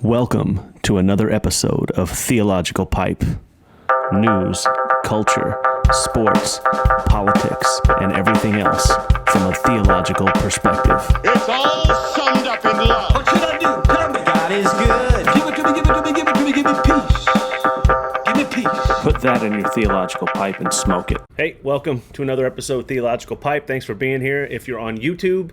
Welcome to another episode of Theological Pipe. News, culture, sports, politics, and everything else from a theological perspective. It's all summed up in love. What should I do? Tell me. God is good. Give it to me, give it to me, give it to me, give me peace. Give me peace. Put that in your theological pipe and smoke it. Hey, welcome to another episode of Theological Pipe. Thanks for being here. If you're on YouTube,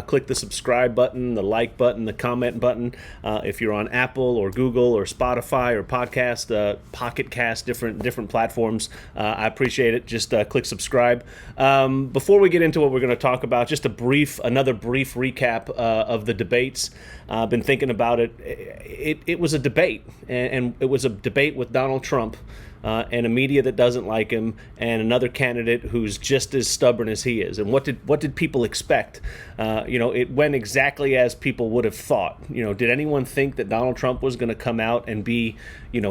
click the subscribe button, the like button, the comment button. If you're on Apple or Google or Spotify or podcast, Pocket Cast, different platforms, I appreciate it. Just click subscribe. Before we get into what we're going to talk about, just another brief recap of the debates. I've been thinking about it. It was a debate, and it was a debate with Donald Trump. And a media that doesn't like him, and another candidate who's just as stubborn as he is. And what did people expect? It went exactly as people would have thought. Did anyone think that Donald Trump was going to come out and be,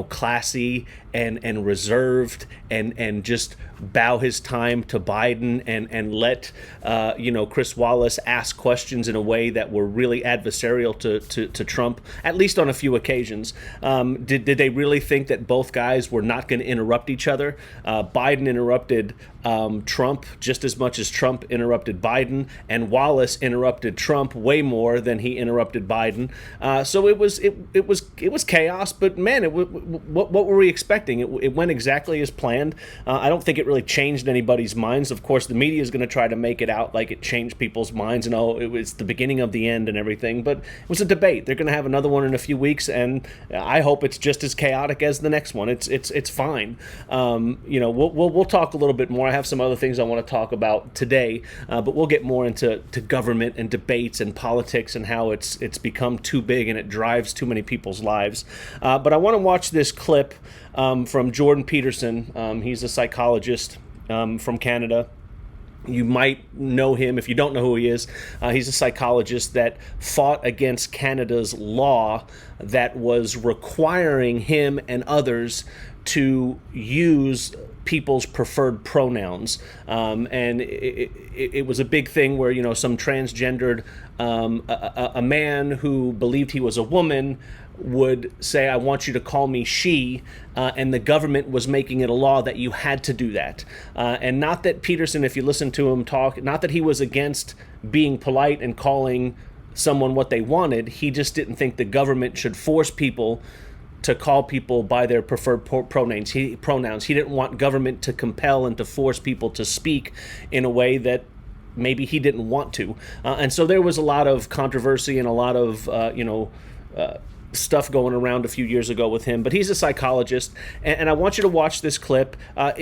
classy and reserved and just bow his time to Biden and let Chris Wallace ask questions in a way that were really adversarial to Trump, at least on a few occasions? Did they really think that both guys were not going to interrupt each other? Biden interrupted Trump just as much as Trump interrupted Biden, and Wallace interrupted Trump way more than he interrupted Biden. So it was chaos. But man, what were we expecting? It went exactly as planned. I don't think it really changed anybody's minds. Of course, the media is going to try to make it out like it changed people's minds and it was the beginning of the end and everything. But it was a debate. They're going to have another one in a few weeks, and I hope it's just as chaotic as the next one. It's fine. We'll talk a little bit more. I have some other things I want to talk about today, but we'll get more into government and debates and politics and how it's become too big and it drives too many people's lives. But I want to watch this clip from Jordan Peterson. He's a psychologist from Canada. You might know him. If you don't know who he is, he's a psychologist that fought against Canada's law that was requiring him and others to use people's preferred pronouns. And it was a big thing where, some transgendered, a man who believed he was a woman would say, I want you to call me she, and the government was making it a law that you had to do that. And not that Peterson, if you listen to him talk, not that he was against being polite and calling someone what they wanted, he just didn't think the government should force people to call people by their preferred pronouns. He didn't want government to compel and to force people to speak in a way that maybe he didn't want to. And so there was a lot of controversy and a lot of, stuff going around a few years ago with him, but he's a psychologist, and I want you to watch this clip. I'm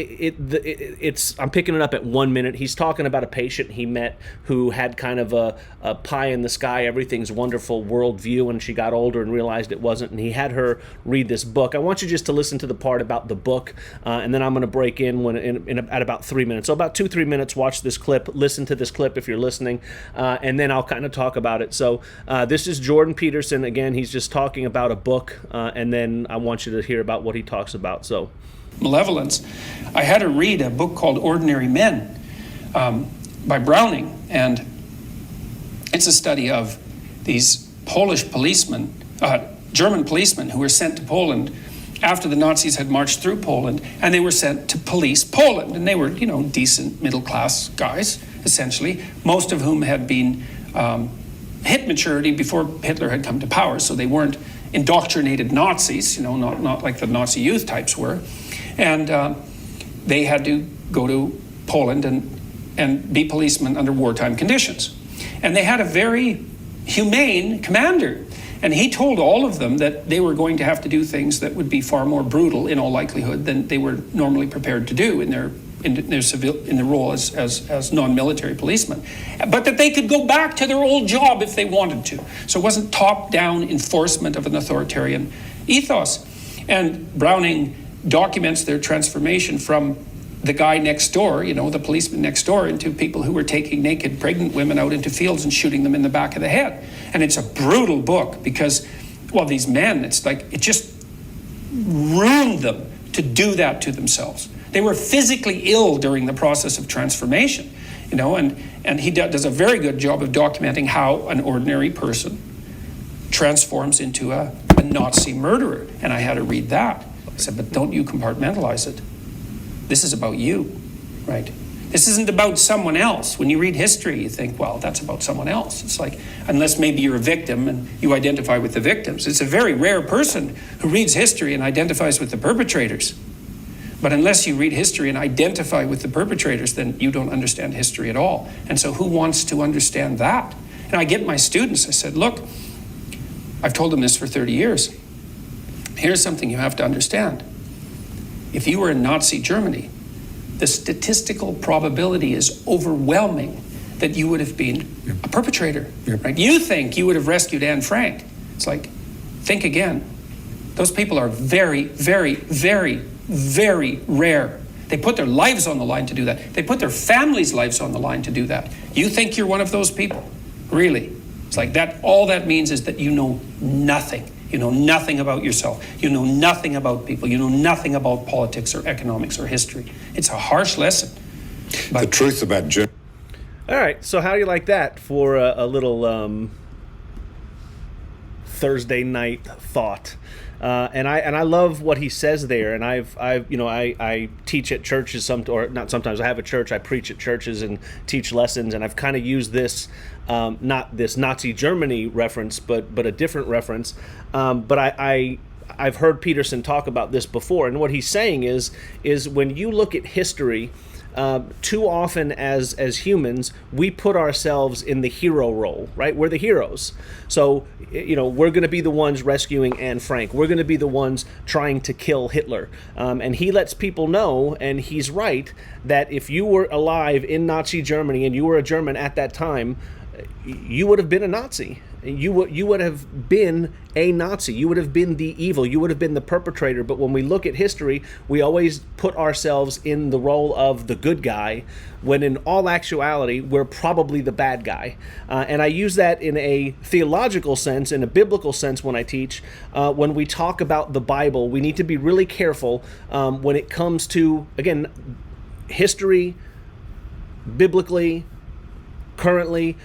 picking it up at 1 minute. He's talking about a patient he met who had kind of a pie in the sky, everyth's wonderful worldview, and she got older and realized it wasn't, and he had her read this book. I want you just to listen to the part about the book, and then I'm going to break at about 3 minutes. So about 2-3 minutes, watch this clip, listen to this clip if you're listening, and then I'll kind of talk about it. So this is Jordan Peterson. Again, he's just talking about a book, and then I want you to hear about what he talks about. So, Malevolence. I had her read a book called Ordinary Men by Browning, and it's a study of these Polish policemen, German policemen who were sent to Poland after the Nazis had marched through Poland, and they were sent to police Poland, and they were, decent middle-class guys, essentially, most of whom had been hit maturity before Hitler had come to power, so they weren't indoctrinated Nazis, not like the Nazi youth types were. And they had to go to Poland and be policemen under wartime conditions. And they had a very humane commander. And he told all of them that they were going to have to do things that would be far more brutal, in all likelihood, than they were normally prepared to do in their role as non-military policemen, but that they could go back to their old job if they wanted to. So it wasn't top-down enforcement of an authoritarian ethos. And Browning documents their transformation from the guy next door, the policeman next door, into people who were taking naked pregnant women out into fields and shooting them in the back of the head. And it's a brutal book because, these men, it's like it just ruined them to do that to themselves. They were physically ill during the process of transformation, and he does a very good job of documenting how an ordinary person transforms into a Nazi murderer. And I had to read that. I said, but don't you compartmentalize it. This is about you, right? This isn't about someone else. When you read history, you think, well, that's about someone else. It's like, unless maybe you're a victim and you identify with the victims. It's a very rare person who reads history and identifies with the perpetrators. But unless you read history and identify with the perpetrators, then you don't understand history at all. And so who wants to understand that? And I get my students, I said, look, I've told them this for 30 years. Here's something you have to understand. If you were in Nazi Germany, the statistical probability is overwhelming that you would have been a perpetrator, right? You think you would have rescued Anne Frank. It's like, think again. Those people are very, very, very, very rare. They put their lives on the line to do that. They put their families' lives on the line to do that. You think you're one of those people? Really? It's like that. All that means is that you know nothing. You know nothing about yourself. You know nothing about people. You know nothing about politics or economics or history. It's a harsh lesson. But the truth about Germany. All right, so how do you like that for a little Thursday night thought? And I love what he says there. And I teach at churches or not sometimes. I have a church. I preach at churches and teach lessons. And I've kind of used this, not this Nazi Germany reference, but a different reference. But I've heard Peterson talk about this before. And what he's saying is when you look at history. Too often as humans, we put ourselves in the hero role, right? We're the heroes. So, we're going to be the ones rescuing Anne Frank. We're going to be the ones trying to kill Hitler. And he lets people know, and he's right, that if you were alive in Nazi Germany and you were a German at that time, you would have been a Nazi. You would have been a Nazi. You would have been the evil. You would have been the perpetrator. But when we look at history, we always put ourselves in the role of the good guy, when in all actuality, we're probably the bad guy. And I use that in a theological sense, in a biblical sense when I teach. When we talk about the Bible, we need to be really careful when it comes to, again, history, biblically, currently.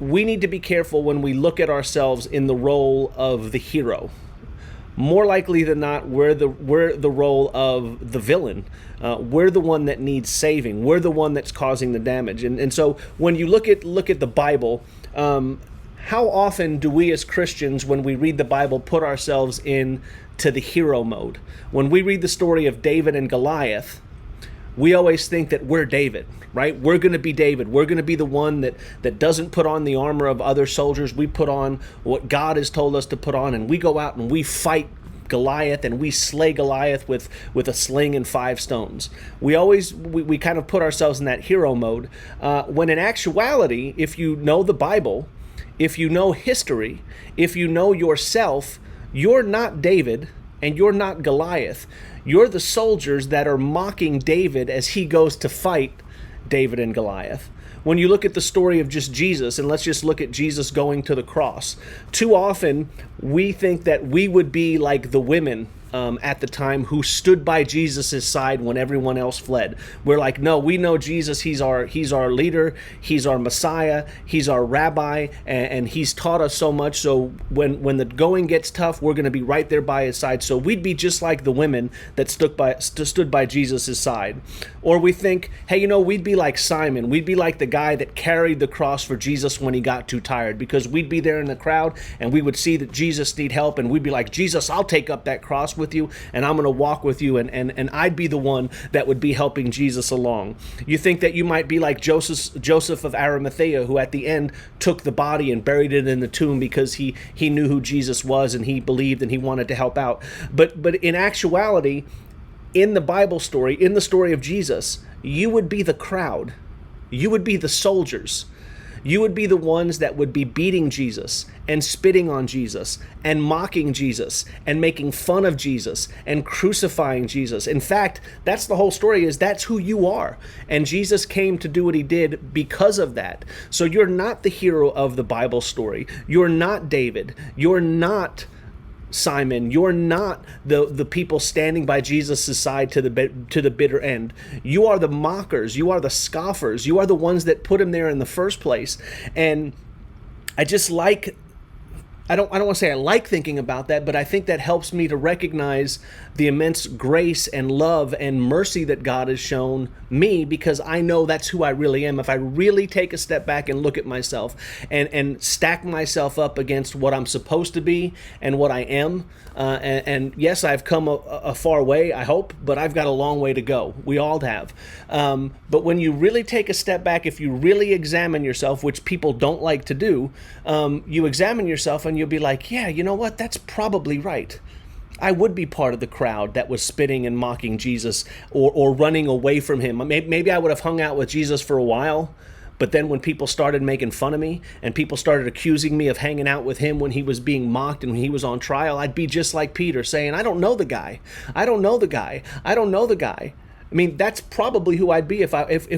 We need to be careful when we look at ourselves in the role of the hero. More likely than not, we're the role of the villain. We're the one that needs saving. We're the one that's causing the damage. And so when you look at the Bible, how often do we as Christians, when we read the Bible, put ourselves into the hero mode? When we read the story of David and Goliath, we always think that we're David, right? We're going to be David. We're going to be the one that doesn't put on the armor of other soldiers. We put on what God has told us to put on, and we go out and we fight Goliath, and we slay Goliath with a sling and 5 stones. We kind of put ourselves in that hero mode, when in actuality, if you know the Bible, if you know history, if you know yourself, you're not David and you're not Goliath. You're the soldiers that are mocking David as he goes to fight David and Goliath. When you look at the story of just Jesus, and let's just look at Jesus going to the cross, too often we think that we would be like the women at the time who stood by Jesus' side when everyone else fled. We're like, no, we know Jesus. He's our leader. He's our Messiah. He's our rabbi, and he's taught us so much. So when the going gets tough, we're going to be right there by his side. So we'd be just like the women that stood by Jesus' side. Or we think, hey, we'd be like Simon. We'd be like the guy that carried the cross for Jesus when he got too tired, because we'd be there in the crowd and we would see that Jesus need help, and we'd be like, Jesus, I'll take up that cross with you, and I'm going to walk with you, and I'd be the one that would be helping Jesus along. You think that you might be like Joseph of Arimathea, who at the end took the body and buried it in the tomb because he knew who Jesus was, and he believed and he wanted to help out. But in actuality, in the Bible story, in the story of Jesus, you would be the crowd. You would be the soldiers. You would be the ones that would be beating Jesus and spitting on Jesus and mocking Jesus and making fun of Jesus and crucifying Jesus. In fact, that's the whole story, is that's who you are. And Jesus came to do what he did because of that. So you're not the hero of the Bible story. You're not David. You're not Simon. You're not the people standing by Jesus' side to the bitter end. You are the mockers. You are the scoffers. You are the ones that put him there in the first place. And I just like I don't want to say I like thinking about that, but I think that helps me to recognize the immense grace and love and mercy that God has shown me, because I know that's who I really am. If I really take a step back and look at myself and stack myself up against what I'm supposed to be and what I am, and yes, I've come a far way, I hope, but I've got a long way to go. We all have. But when you really take a step back, if you really examine yourself, which people don't like to do, you examine yourself and you'll be like, yeah, you know what? That's probably right. I would be part of the crowd that was spitting and mocking Jesus or running away from him. Maybe I would have hung out with Jesus for a while, but then when people started making fun of me and people started accusing me of hanging out with him when he was being mocked and when he was on trial, I'd be just like Peter saying, I don't know the guy. I don't know the guy. I don't know the guy. I mean, that's probably who I'd be if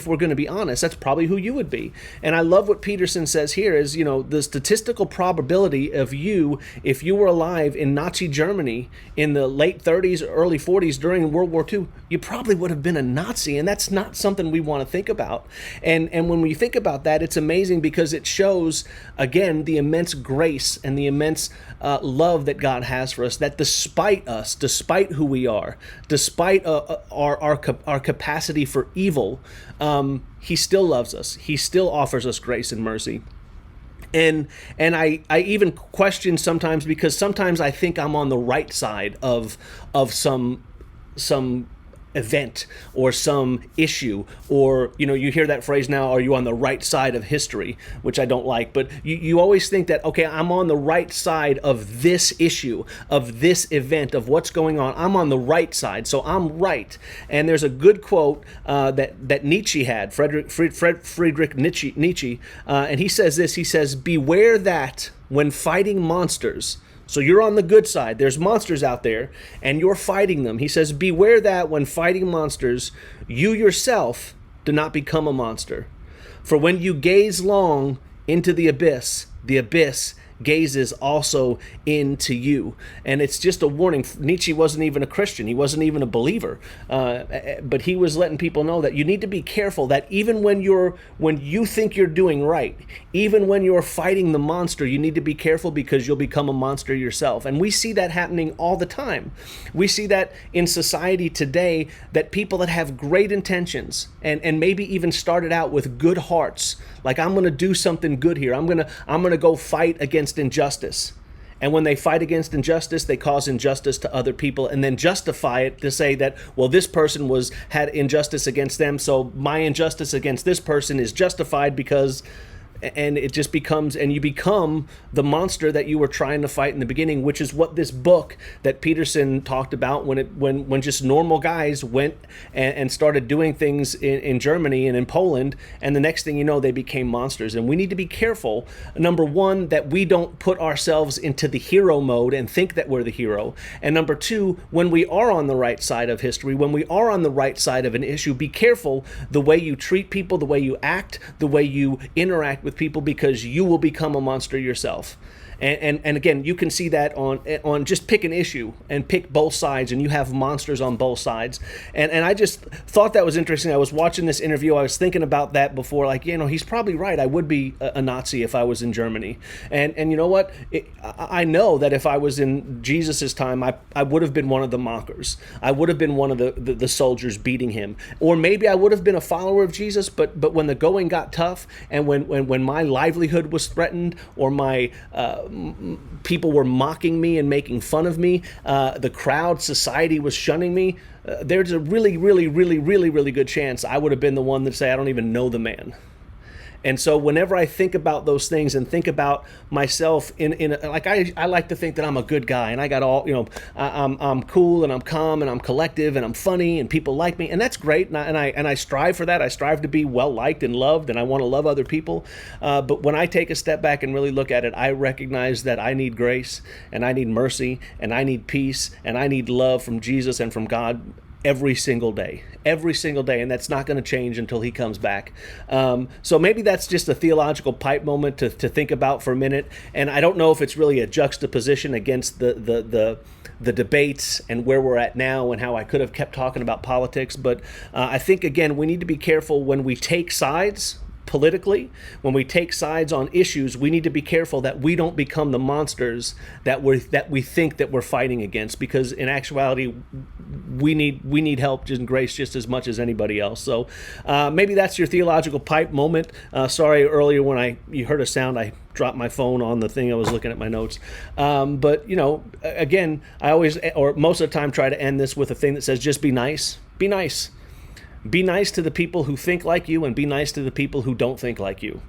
we're going to be honest. That's probably who you would be. And I love what Peterson says here is, the statistical probability of you, if you were alive in Nazi Germany in the late 30s, early 40s during World War II, you probably would have been a Nazi. And that's not something we want to think about. And when we think about that, it's amazing because it shows, again, the immense grace and the immense love that God has for us, that despite us, despite who we are, despite our capacity for evil, he still loves us. He still offers us grace and mercy. And I even question sometimes, because sometimes I think I'm on the right side of some event or some issue, or you hear that phrase now, are you on the right side of history, which I don't like, but you always think that, okay, I'm on the right side of this issue, of this event, of what's going on. I'm on the right side, so I'm right. And there's a good quote that Nietzsche had, Friedrich Nietzsche, and he says this, he says, beware that when fighting monsters. So you're on the good side. There's monsters out there, and you're fighting them. He says, beware that when fighting monsters, you yourself do not become a monster. For when you gaze long into the abyss gazes also into you. And it's just a warning. Nietzsche wasn't even a Christian. He wasn't even a believer. But he was letting people know that you need to be careful, that even when you think you're doing right, even when you're fighting the monster, you need to be careful, because you'll become a monster yourself. And we see that happening all the time. We see that in society today, that people that have great intentions and maybe even started out with good hearts, like, I'm going to do something good here. I'm going to go fight against injustice. And when they fight against injustice, they cause injustice to other people and then justify it to say that, well, this person had injustice against them, so my injustice against this person is justified because... And it just becomes, and you become the monster that you were trying to fight in the beginning, which is what this book that Peterson talked about when just normal guys went and started doing things in Germany and in Poland, and the next thing you know, they became monsters. And we need to be careful, number one, that we don't put ourselves into the hero mode and think that we're the hero. And number two, when we are on the right side of history, when we are on the right side of an issue, be careful the way you treat people, the way you act, the way you interact with people, because you will become a monster yourself. And again, you can see that on just pick an issue and pick both sides, and you have monsters on both sides. And I just thought that was interesting. I was watching this interview. I was thinking about that before, like, he's probably right. I would be a Nazi if I was in Germany. And you know what? I know that if I was in Jesus's time, I would have been one of the mockers. I would have been one of the soldiers beating him. Or maybe I would have been a follower of Jesus, but when the going got tough, and when my livelihood was threatened, or my people were mocking me and making fun of me, the crowd, society was shunning me, there's a really, really, really, really, really good chance I would have been the one that say, I don't even know the man. And so whenever I think about those things and think about myself I like to think that I'm a good guy and I got all, I'm cool and I'm calm and I'm collective and I'm funny and people like me, and that's great. And I strive for that. I strive to be well liked and loved, and I want to love other people. But when I take a step back and really look at it, I recognize that I need grace and I need mercy and I need peace and I need love from Jesus and from God every single day, and that's not going to change until he comes back. So maybe that's just a theological pipe moment to think about for a minute. And I don't know if it's really a juxtaposition against the debates and where we're at now and how I could have kept talking about politics. But I think, again, we need to be careful when we take sides politically, when we take sides on issues, we need to be careful that we don't become the monsters that we think that we're fighting against, because in actuality, we need help and grace just as much as anybody else. So maybe that's your theological pipe moment. Sorry earlier when you heard a sound, I dropped my phone on the thing. I was looking at my notes. But again, I always, or most of the time, try to end this with a thing that says, just be nice. Be nice. Be nice to the people who think like you, and be nice to the people who don't think like you.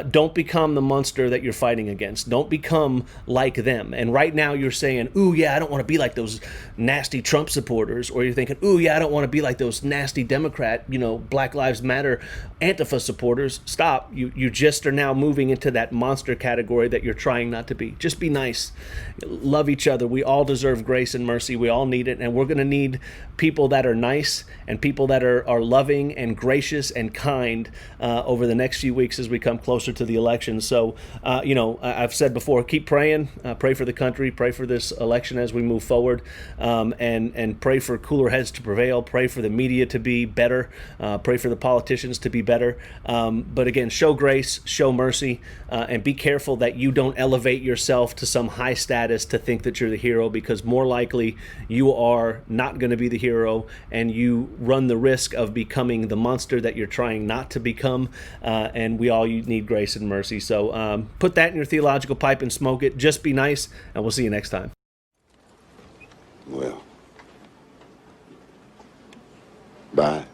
Don't become the monster that you're fighting against. Don't become like them. And right now you're saying, ooh, yeah, I don't want to be like those nasty Trump supporters. Or you're thinking, ooh, yeah, I don't want to be like those nasty Democrat, Black Lives Matter Antifa supporters. Stop. You just are now moving into that monster category that you're trying not to be. Just be nice. Love each other. We all deserve grace and mercy. We all need it. And we're going to need people that are nice and people that are loving and gracious and kind over the next few weeks as we come closer to the election. So, I've said before, keep praying, pray for the country, pray for this election as we move forward, and pray for cooler heads to prevail, pray for the media to be better, pray for the politicians to be better. But again, show grace, show mercy, and be careful that you don't elevate yourself to some high status to think that you're the hero, because more likely you are not going to be the hero, and you run the risk of becoming the monster that you're trying not to become, and we all need grace and mercy. So put that in your theological pipe and smoke it. Just be nice, and we'll see you next time. Well, bye.